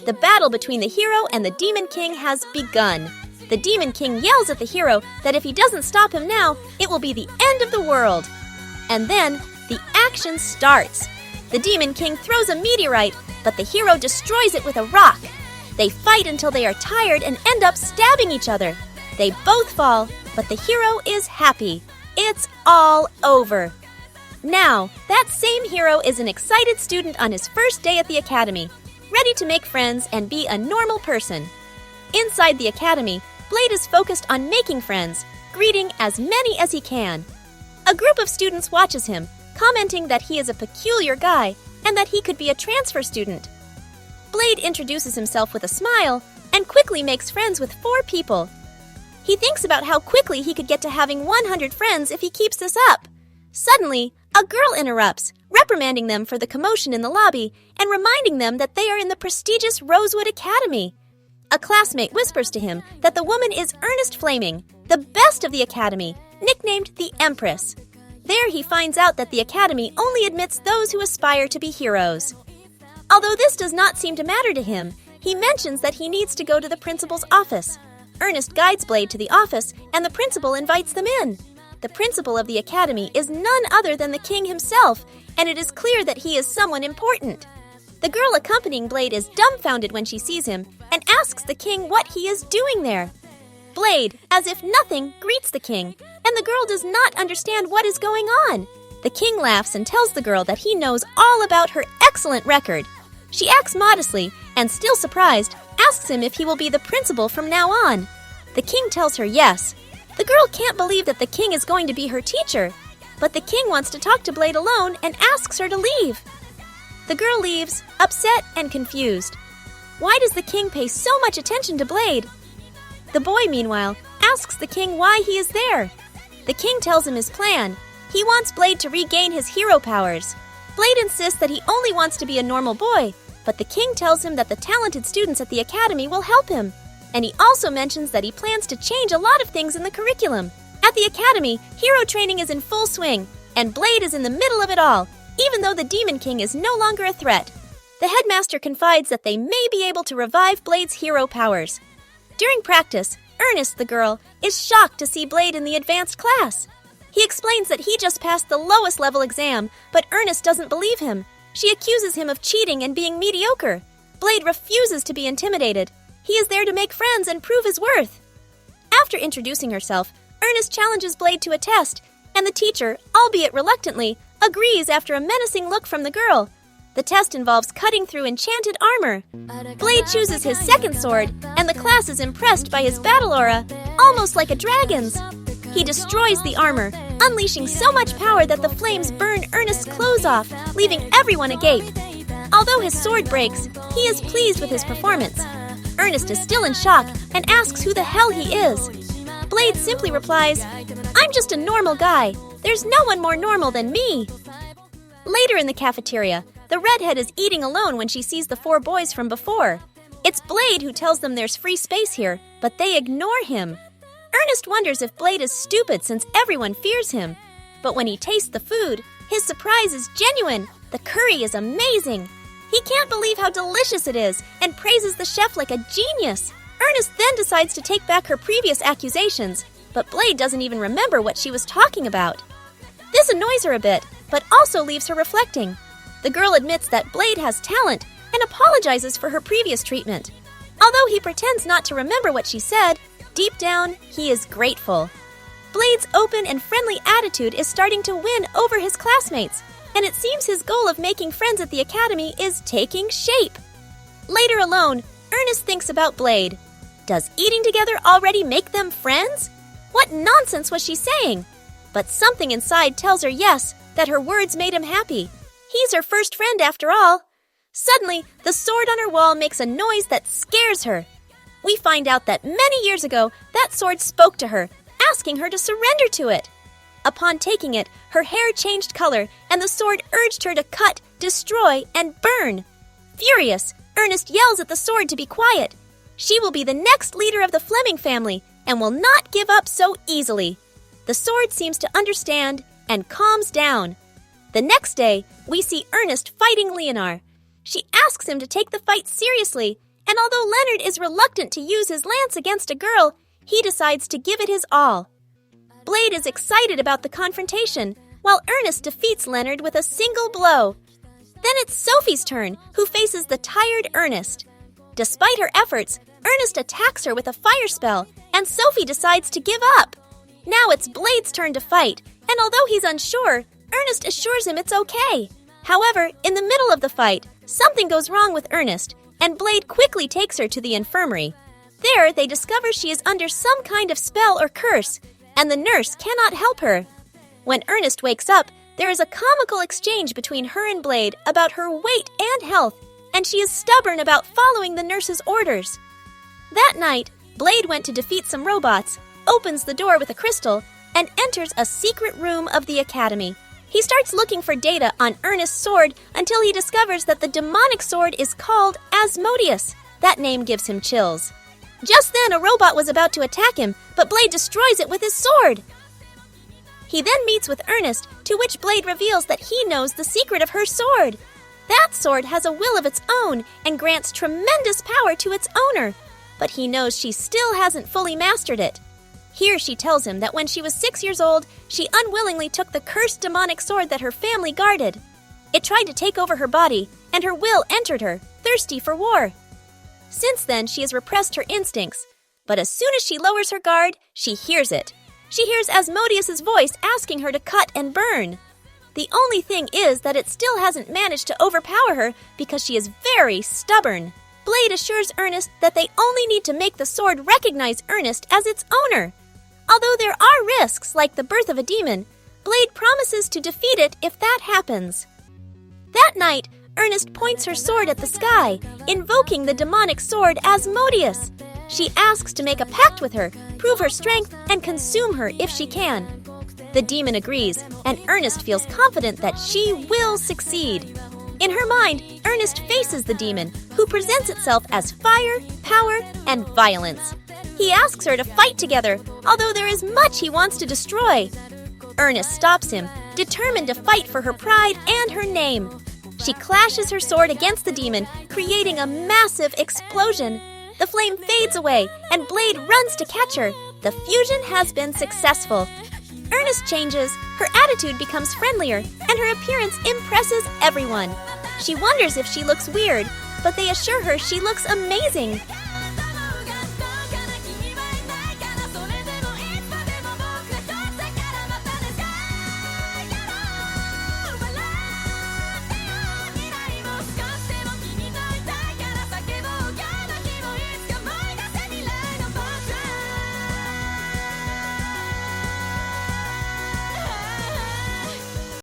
The battle between the hero and the Demon King has begun. The Demon King yells at the hero that if he doesn't stop him now, it will be the end of the world. And then, the action starts. The Demon King throws a meteorite, but the hero destroys it with a rock. They fight until they are tired and end up stabbing each other. They both fall, but the hero is happy. It's all over. Now, that same hero is an excited student on his first day at the academy, ready to make friends and be a normal person. Inside the academy, Blade is focused on making friends, greeting as many as he can. A group of students watches him, commenting that he is a peculiar guy and that he could be a transfer student. Blade introduces himself with a smile and quickly makes friends with 4 people. He thinks about how quickly he could get to having 100 friends if he keeps this up. Suddenly, a girl interrupts, reprimanding them for the commotion in the lobby and reminding them that they are in the prestigious Rosewood Academy. A classmate whispers to him that the woman is Ernest Flaming, the best of the academy, nicknamed the Empress. There he finds out that the academy only admits those who aspire to be heroes. Although this does not seem to matter to him, he mentions that he needs to go to the principal's office. Ernest guides Blade to the office, and the principal invites them in. The principal of the academy is none other than the king himself, and it is clear that he is someone important. The girl accompanying Blade is dumbfounded when she sees him and asks the king what he is doing there. Blade, as if nothing, greets the king, and the girl does not understand what is going on. The king laughs and tells the girl that he knows all about her excellent record. She acts modestly and, still surprised, asks him if he will be the principal from now on. The king tells her yes. The girl can't believe that the king is going to be her teacher, but the king wants to talk to Blade alone and asks her to leave. The girl leaves, upset and confused. Why does the king pay so much attention to Blade? The boy, meanwhile, asks the king why he is there. The king tells him his plan. He wants Blade to regain his hero powers. Blade insists that he only wants to be a normal boy, but the king tells him that the talented students at the academy will help him. And he also mentions that he plans to change a lot of things in the curriculum. At the academy, hero training is in full swing, and Blade is in the middle of it all, even though the Demon King is no longer a threat. The headmaster confides that they may be able to revive Blade's hero powers. During practice, Ernest, the girl, is shocked to see Blade in the advanced class. He explains that he just passed the lowest level exam, but Ernest doesn't believe him. She accuses him of cheating and being mediocre. Blade refuses to be intimidated. He is there to make friends and prove his worth. After introducing herself, Ernest challenges Blade to a test, and the teacher, albeit reluctantly, agrees after a menacing look from the girl. The test involves cutting through enchanted armor. Blade chooses his second sword, and the class is impressed by his battle aura, almost like a dragon's. He destroys the armor, unleashing so much power that the flames burn Ernest's clothes off, leaving everyone agape. Although his sword breaks, he is pleased with his performance. Ernest is still in shock and asks who the hell he is. Blade simply replies, "I'm just a normal guy. There's no one more normal than me." Later in the cafeteria, the redhead is eating alone when she sees the 4 boys from before. It's Blade who tells them there's free space here, but they ignore him. Ernest wonders if Blade is stupid since everyone fears him. But when he tastes the food, his surprise is genuine. The curry is amazing. He can't believe how delicious it is and praises the chef like a genius. Ernest then decides to take back her previous accusations, but Blade doesn't even remember what she was talking about. This annoys her a bit, but also leaves her reflecting. The girl admits that Blade has talent and apologizes for her previous treatment. Although he pretends not to remember what she said, deep down, he is grateful. Blade's open and friendly attitude is starting to win over his classmates, and it seems his goal of making friends at the academy is taking shape. Later alone, Ernest thinks about Blade. Does eating together already make them friends? What nonsense was she saying? But something inside tells her yes, that her words made him happy. He's her first friend after all. Suddenly, the sword on her wall makes a noise that scares her. We find out that many years ago, that sword spoke to her, asking her to surrender to it. Upon taking it, her hair changed color, and the sword urged her to cut, destroy, and burn. Furious, Ernest yells at the sword to be quiet. She will be the next leader of the Fleming family and will not give up so easily. The sword seems to understand and calms down. The next day, we see Ernest fighting Leonor. She asks him to take the fight seriously, And although Leonard is reluctant to use his lance against a girl, he decides to give it his all. Blade is excited about the confrontation, while Ernest defeats Leonard with a single blow. Then it's Sophie's turn, who faces the tired Ernest. Despite her efforts, Ernest attacks her with a fire spell, and Sophie decides to give up. Now it's Blade's turn to fight, and although he's unsure, Ernest assures him it's okay. However, in the middle of the fight, something goes wrong with Ernest, and Blade quickly takes her to the infirmary. There, they discover she is under some kind of spell or curse, and the nurse cannot help her. When Ernest wakes up, there is a comical exchange between her and Blade about her weight and health, and she is stubborn about following the nurse's orders. That night, Blade went to defeat some robots, opens the door with a crystal, and enters a secret room of the academy. He starts looking for data on Ernest's sword until he discovers that the demonic sword is called Asmodeus. That name gives him chills. Just then, a robot was about to attack him, but Blade destroys it with his sword. He then meets with Ernest, to which Blade reveals that he knows the secret of her sword. That sword has a will of its own and grants tremendous power to its owner, but he knows she still hasn't fully mastered it. Here she tells him that when she was 6 years old, she unwillingly took the cursed demonic sword that her family guarded. It tried to take over her body, and her will entered her, thirsty for war. Since then, she has repressed her instincts, but as soon as she lowers her guard, she hears it. She hears Asmodeus' voice asking her to cut and burn. The only thing is that it still hasn't managed to overpower her because she is very stubborn. Blade assures Ernest that they only need to make the sword recognize Ernest as its owner. Although there are risks, like the birth of a demon, Blade promises to defeat it if that happens. That night, Ernest points her sword at the sky, invoking the demonic sword Asmodeus. She asks to make a pact with her, prove her strength, and consume her if she can. The demon agrees, and Ernest feels confident that she will succeed. In her mind, Ernest faces the demon, who presents itself as fire, power, and violence. He asks her to fight together, although there is much he wants to destroy. Ernest stops him, determined to fight for her pride and her name. She clashes her sword against the demon, creating a massive explosion. The flame fades away, and Blade runs to catch her. The fusion has been successful. Ernest changes, her attitude becomes friendlier, and her appearance impresses everyone. She wonders if she looks weird, but they assure her she looks amazing.